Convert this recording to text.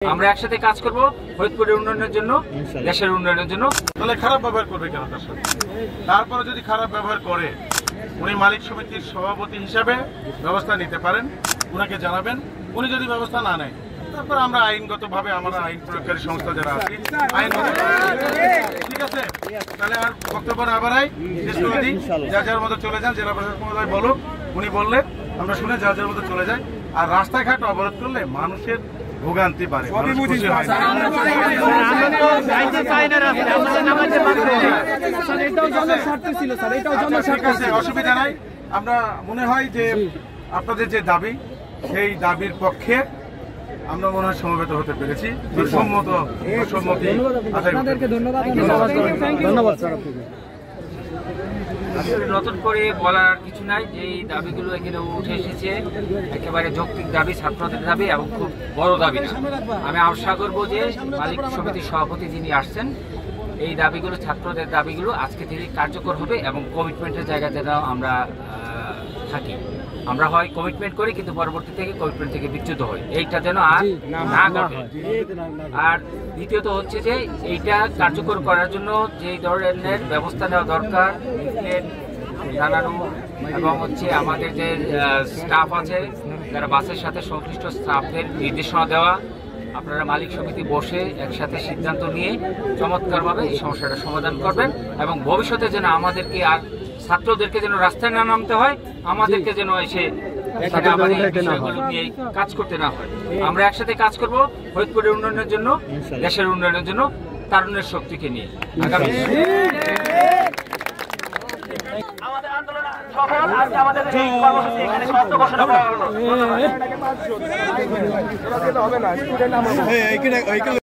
আমরা একসাথে কাজ করব ফরিদপুরের উন্নয়নের জন্য, দেশের উন্নয়নের জন্য। তাহলে খারাপ ব্যবহার করবে কেন তার সাথে? তারপরে যদি খারাপ ব্যবহার করে উনি মালিক সমিতির সভাপতি হিসাবে ব্যবস্থা নিতে পারেন, উনাকে জানাবেন। উনি যদি ব্যবস্থা না নেয়, তারপর আমরা আইনগতভাবে আমরা আইন প্রয়োগকারী সংস্থা যারা আছি আইনগত, ঠিক আছে? তাহলে আর বক্তব্য না বাড়াই, শেষ করে দিই। যা যার মতো চলে যান, জেলা প্রশাসক মহোদয় বলুক, উনি বললেন আমরা শুনে যা যার মতো চলে যাই। আর রাস্তাঘাট অবরোধ করলে মানুষের ভোগান্তি বাড়ে। অসুবিধা নাই। আমরা মনে হয় যে আপনাদের যে দাবি, সেই দাবির পক্ষে আমরা মনে হয় সমবেত হতে পেরেছি। আসলে নতুন করে বলার কিছু নাই, যে এই দাবিগুলো এখানে উঠে এসেছে একেবারে যৌক্তিক দাবি, ছাত্রদের দাবি এবং খুব বড় দাবি না। আমি আশা করবো যে মালিক সমিতির সভাপতি যিনি আসছেন, এই দাবিগুলো, ছাত্রদের দাবিগুলো আজকে থেকে কার্যকর হবে এবং কমিটমেন্টের জায়গা যেন আমরা থাকি। আমরা হয় কমিটমেন্ট করি কিন্তু পরবর্তী থেকে কমিটমেন্ট থেকে বিচ্যুত হই, এইটা যেন আর না ঘটে। আর দ্বিতীয়ত হচ্ছে যে এইটা কার্যকর করার জন্য যে ধরনের ব্যবস্থা নেওয়া দরকার, জানানো এবং হচ্ছে আমাদের যে স্টাফ আছে যারা বাসের সাথে সংশ্লিষ্ট স্টাফদের নির্দেশনা দেওয়া, আপনারা মালিক সমিতি বসে একসাথে সিদ্ধান্ত নিয়ে চমৎকারভাবে এই সমস্যাটা সমাধান করবেন এবং ভবিষ্যতে যেন আমাদেরকে আর ছাত্রদেরকে যেন রাস্তায় না নামতে হয়, আমাদেরকে যেন এসে বিষয়গুলো নিয়ে কাজ করতে না হয়। আমরা একসাথে কাজ করব ফরিদপুরের উন্নয়নের জন্য, দেশের উন্নয়নের জন্য, তারুণ্যের শক্তিকে নিয়ে। আগামী আমাদের আন্দোলন সফল। আজকে আমাদের এই কর্মসূচি এখানে সমাপ্ত ঘোষণা করা হলো।